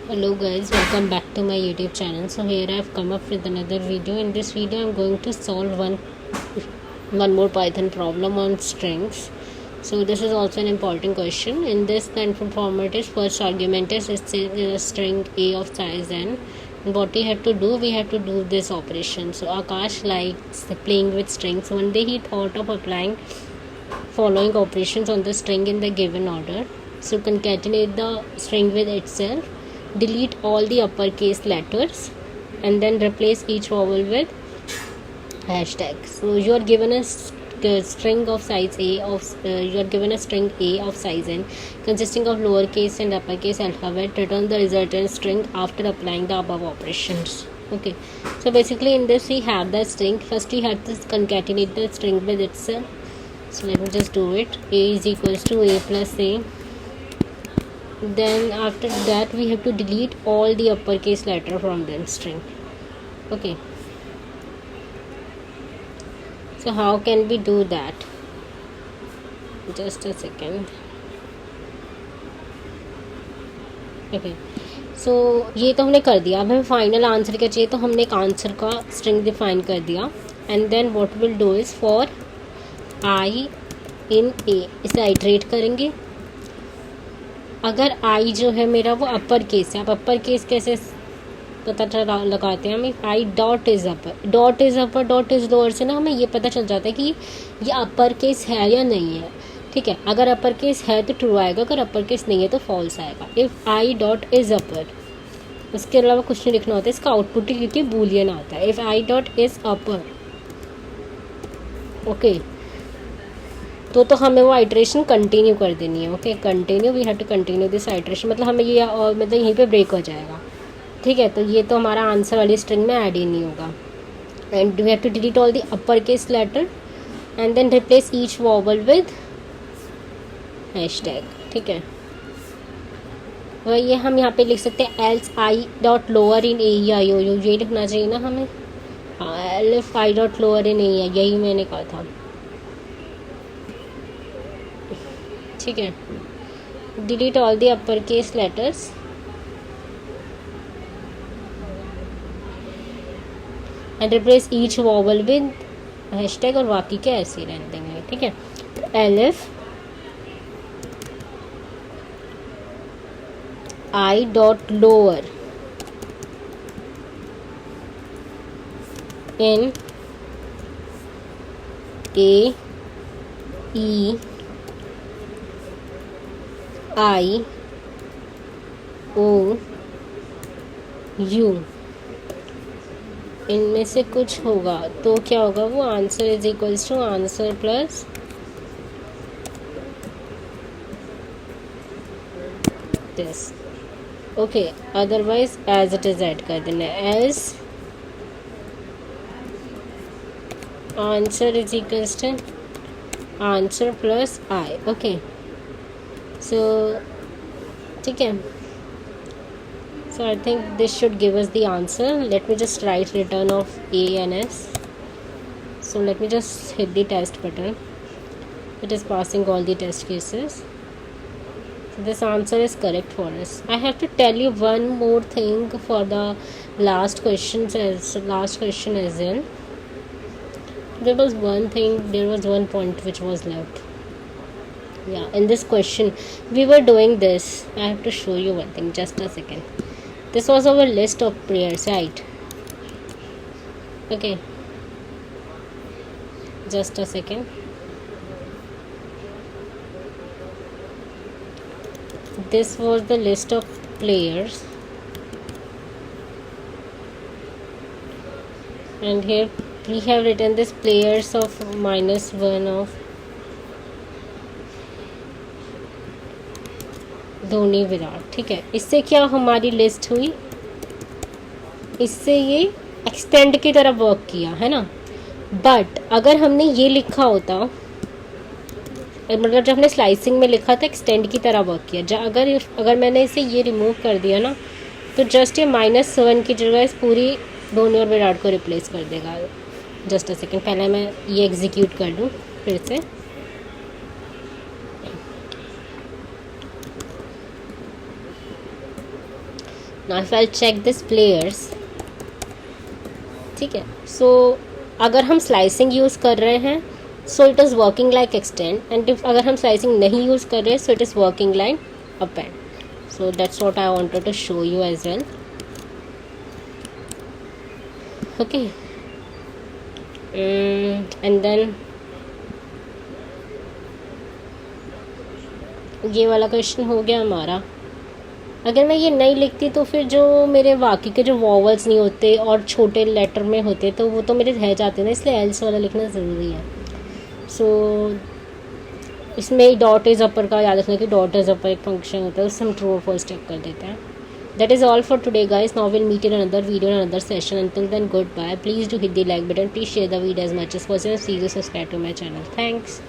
Hello guys, welcome back to my YouTube channel. So here I have come up with another video. In this video I'm going to solve one more Python problem on strings. So this is also an important question. In this, the input format is first argument is a string a of size n. And what we have to do, we have to do this operation. So Akash likes playing with strings. One day he thought of applying following operations on the string in the given order. So concatenate the string with itself, delete all the uppercase letters, and then replace each vowel with hashtag. So you are given a string of size a you are given a string a of size n consisting of lowercase and uppercase alphabet. Return the resultant string after applying the above operations. Okay, so basically in this we have the string. First we have to concatenate the string with itself. So let me just do it. A is equals to a plus a. Then after that we have to delete all the uppercase letter from the string. Okay, so how can we do that? Just a second. Okay, so ये तो हमने कर दिया. अब हमें final answer क्या चाहिए, तो हमने एक आंसर का स्ट्रिंग डिफाइन कर दिया. And then what will do is for I in A, इसे आइट्रेट करेंगे. अगर आई जो है मेरा वो अपर केस है. अब अपर केस कैसे पता लगाते हैं हमें? आई dot is upper, dot is upper, dot is lower से ना हमें ये पता चल जाता है कि ये अपर केस है या नहीं है. ठीक है, अगर अपर केस है तो ट्रू आएगा, अगर अपर केस नहीं है तो फॉल्स आएगा. इफ़ आई डॉट इज अपर, उसके अलावा कुछ नहीं लिखना होता है. इसका आउटपुट ही क्योंकि बूलियन आता है. If I dot is upper, okay, तो हमें वो आइट्रेशन कंटिन्यू कर देनी है. Okay, continue, we have to continue this iteration. मतलब हमें ये मतलब यहीं पे ब्रेक हो जाएगा. ठीक है, तो ये तो हमारा आंसर वाली स्ट्रिंग में ऐड ही नहीं होगा. And we have to delete all the upper case letter and then replace each vowel with hashtag. ठीक है, वह ये हम यहाँ पे लिख सकते हैं else I dot lower in A I O U, ये लिखना चाहिए ना हमें. हाँ, elif I dot lower in A, यही मैंने कहा था. ठीक है, delete all the upper case letters and replace each vowel with hashtag, और बाकी के ऐसे ही रहने देंगे. ठीक है, तो elif I dot lower in A E I O U, इनमें से कुछ होगा तो क्या होगा, वो answer is equals to answer plus this. Okay, otherwise as it is add कर देना. As answer is equals to answer plus I. Okay, so ठीक है, so I think this should give us the answer. Let me just write return of a and s. So let me just hit the test button. It is passing all the test cases. So this answer is correct for us. I have to tell you one more thing for the last question as in. There was one point which was left. Yeah, in this question we were doing this. I have to show you one thing, just a second. This was our list of prayers, right? Okay, just a second. This was the list of players, and here we have written this players of -1 of Dhoni, Virat. ठीक है, इससे क्या हमारी list हुई, इससे ये extend की तरफ वर्क किया है ना. बट अगर हमने ये लिखा होता, मतलब जब हमने स्लाइसिंग में लिखा था एक्सटेंड की तरह वर्क किया. अगर मैंने इसे ये रिमूव कर दिया ना, तो जस्ट ये -1 की जगह इस पूरी धोनी और विराट को रिप्लेस कर देगा. जस्ट अ सेकेंड, पहले मैं ये एग्जीक्यूट कर दूँ फिर से. Now if I check this players, ठीक है, सो अगर हम स्लाइसिंग यूज़ कर रहे हैं so it is working like extend, and if अगर हम स्लाइसिंग नहीं यूज़ कर रहे हैं so it is working like append. So that's what I wanted to show you as well. Okay, and then ये वाला क्वेश्चन हो गया हमारा. अगर मैं ये नहीं लिखती तो फिर जो मेरे बाकी के जो वॉवल्स नहीं होते और छोटे लेटर में होते तो वो तो मेरे रह जाते ना, इसलिए एल्स वाला लिखना ज़रूरी है. सो इसमें डॉट इज अपर का याद रखना कि डॉट इज अपर एक फंक्शन होता है, उससे हम ट्रू और फॉल्स चेक कर देते हैं. That is all for today guys. Now will meet in another video in another session. Until then good bye. Please do hit the like button. Please share the video as much as possible. See you. Subscribe to my channel. Thanks.